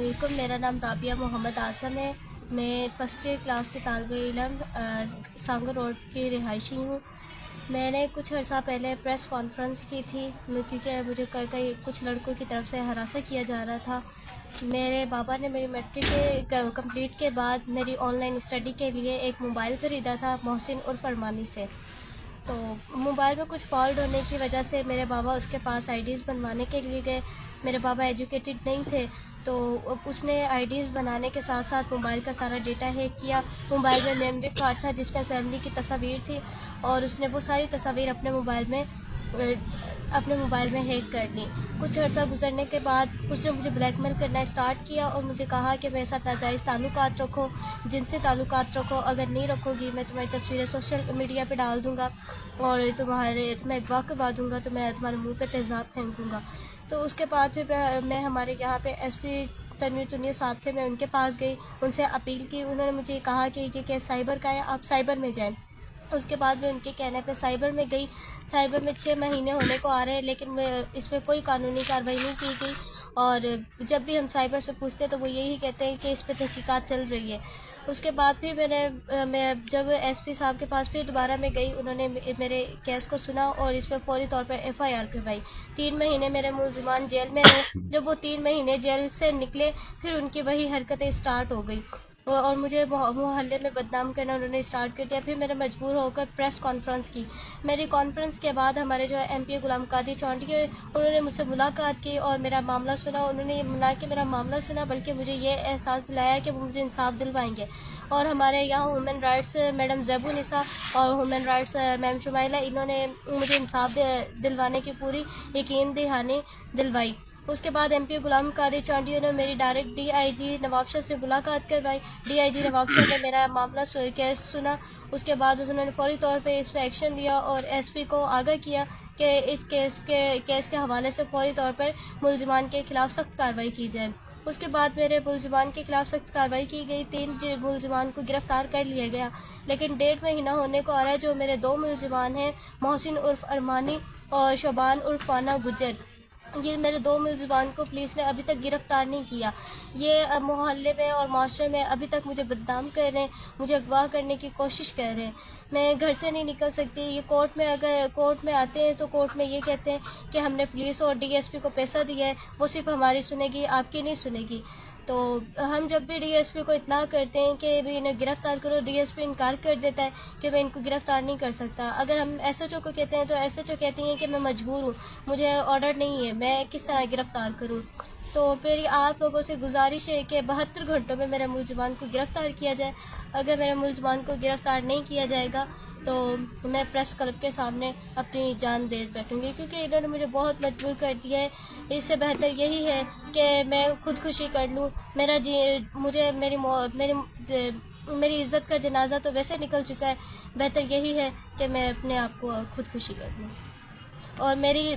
علیکم، میرا نام رابعہ محمد اعظم ہے۔ میں فرسٹ ایئر کلاس کے طالب علم سانگو روڈ کی رہائشی ہوں۔ میں نے کچھ عرصہ پہلے پریس کانفرنس کی تھی کیونکہ مجھے کئی کچھ لڑکوں کی طرف سے ہراساں کیا جا رہا تھا۔ میرے بابا نے میری میٹرک کمپلیٹ کے بعد میری آن لائن اسٹڈی کے لیے ایک موبائل خریدا تھا محسن عرف ارمانی سے۔ تو موبائل میں کچھ فالٹ ہونے کی وجہ سے میرے بابا اس کے پاس آئی ڈیز بنوانے کے لیے گئے۔ میرے بابا ایجوکیٹڈ نہیں تھے، تو اس نے آئی ڈیز بنانے کے ساتھ ساتھ موبائل کا سارا ڈیٹا ہیک کیا۔ موبائل میں میموری کارڈ تھا جس میں فیملی کی تصاویر تھی، اور اس نے وہ ساری تصاویر اپنے موبائل میں ہیک کر لی۔ کچھ عرصہ گزرنے کے بعد اس نے مجھے بلیک میل کرنا اسٹارٹ کیا اور مجھے کہا کہ میرے ساتھ ناجائز تعلقات رکھو، جن سے تعلقات رکھو، اگر نہیں رکھو گی میں تمہاری تصویریں سوشل میڈیا پہ ڈال دوں گا اور تمہیں اغوا کروا دوں گا، تو میں تمہارے منہ پہ تیزاب پھینکوں گا۔ تو اس کے بعد پھر میں ہمارے یہاں پہ ایس پی تنویر صاحب تھے، میں ان کے پاس گئی، ان سے اپیل کی۔ انہوں نے مجھے کہا کہ یہ کیس سائبر کا ہے، آپ سائبر میں جائیں۔ اس کے بعد میں ان کے کہنے پہ سائبر میں گئی۔ سائبر میں 6 مہینے ہونے کو آ رہے ہیں، لیکن اس میں کوئی قانونی کارروائی نہیں کی گئی، اور جب بھی ہم سائبر سے پوچھتے ہیں تو وہ یہی کہتے ہیں کہ اس پہ تحقیقات چل رہی ہے۔ اس کے بعد پھر میں جب ایس پی صاحب کے پاس پھر دوبارہ میں گئی، انہوں نے میرے کیس کو سنا اور اس پہ فوری طور پر ایف آئی آر کروائی۔ 3 مہینے میرے ملزمان جیل میں رہے۔ جب وہ 3 مہینے جیل سے نکلے پھر ان کی وہی حرکتیں اسٹارٹ ہو گئی اور مجھے محلے میں بدنام کرنا انہوں نے اسٹارٹ کر دیا۔ پھر میں نے مجبور ہو کر پریس کانفرنس کی۔ میری کانفرنس کے بعد ہمارے جو ایم پی غلام قادری چونٹی، انہوں نے مجھ سے ملاقات کی اور میرا معاملہ سنا۔ انہوں نے نہ کہ میرا معاملہ سنا بلکہ مجھے یہ احساس دلایا کہ وہ مجھے انصاف دلوائیں گے، اور ہمارے یہاں ہیومن رائٹس میڈم زیبو نساء اور ہیومن رائٹس میم شمائلہ، انہوں نے مجھے انصاف دلوانے کی پوری یقین دہانی دلوائی۔ اس کے بعد ایم پی غلام قادری چونٹی نے میری ڈائریکٹ ڈی آئی جی نواب شاہ سے ملاقات کروائی۔ ڈی آئی جی نواب شاہ نے میرا معاملہ کیس سنا۔ اس کے بعد انہوں نے فوری طور پہ اس پہ ایکشن لیا اور ایس پی کو آگاہ کیا کہ اس کیس کے حوالے سے فوری طور پر ملزمان کے خلاف سخت کارروائی کی جائے۔ اس کے بعد میرے ملزمان کے خلاف سخت کارروائی کی گئی۔ 3 ملزمان کو گرفتار کر لیا گیا، لیکن 1.5 مہینہ ہونے کو آ رہا ہے۔ جو میرے 2 ملزمان ہیں محسن عرف ارمانی اور شعبان عرف پانا گجر، یہ میرے 2 ملزمان کو پولیس نے ابھی تک گرفتار نہیں کیا۔ یہ محلے میں اور معاشرے میں ابھی تک مجھے بدنام کر رہے ہیں، مجھے اغوا کرنے کی کوشش کر رہے ہیں۔ میں گھر سے نہیں نکل سکتی۔ یہ اگر کورٹ میں آتے ہیں تو کورٹ میں یہ کہتے ہیں کہ ہم نے پولیس اور ڈی ایس پی کو پیسہ دیا ہے، وہ صرف ہماری سنے گی، آپ کی نہیں سنے گی۔ تو ہم جب بھی ڈی ایس پی کو اطلاع کرتے ہیں کہ بھی انہیں گرفتار کرو، ڈی ایس پی انکار کر دیتا ہے کہ میں ان کو گرفتار نہیں کر سکتا۔ اگر ہم ایس ایچ او کو کہتے ہیں تو ایس ایچ او کہتی ہیں کہ میں مجبور ہوں، مجھے آرڈر نہیں ہے، میں کس طرح گرفتار کروں۔ تو پھر آپ لوگوں سے گزارش ہے کہ 72 گھنٹوں میں میرے ملزمان کو گرفتار کیا جائے۔ اگر میرے ملزمان کو گرفتار نہیں کیا جائے گا تو میں پریس کلب کے سامنے اپنی جان دے بیٹھوں گی، کیونکہ انہوں نے مجھے بہت مجبور کر دیا ہے۔ اس سے بہتر یہی ہے کہ میں خودکشی کر لوں۔ میری عزت کا جنازہ تو ویسے نکل چکا ہے، بہتر یہی ہے کہ میں اپنے آپ کو خودکشی کر لوں۔ اور میری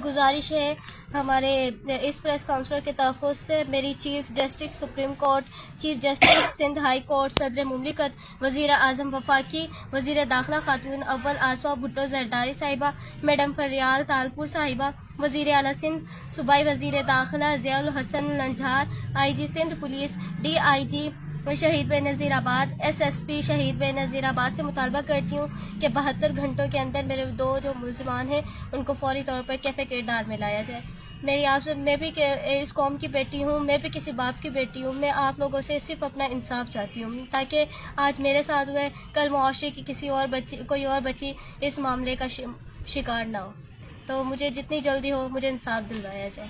گزارش ہے ہمارے اس پریس کانفرنس کے تحفظ سے میری chief justice supreme court, chief justice Sindh high court, صدر مملکت، وزیر اعظم وفاقی، وزیر داخلہ خاتون اول آسوا بھٹو زرداری صاحبہ، میڈم فریال تالپور صاحبہ، وزیر اعلیٰ سندھ، صوبائی وزیر داخلہ ضیاء الحسن لنجھار، آئی جی سندھ پولیس، ڈی آئی جی شہید بے نظیر آباد، ایس ایس پی شہید بے نظیر آباد سے مطالبہ کرتی ہوں کہ 72 گھنٹوں کے اندر میرے 2 جو ملزمان ہیں ان کو فوری طور پر کیفے کردار میں لایا جائے۔ میں بھی اس قوم کی بیٹی ہوں، میں بھی کسی باپ کی بیٹی ہوں۔ میں آپ لوگوں سے صرف اپنا انصاف چاہتی ہوں تاکہ آج میرے ساتھ ہوئے کل معاشرے کی کوئی اور بچی اس معاملے کا شکار نہ ہو۔ تو مجھے جتنی جلدی ہو مجھے انصاف دلوایا جائے۔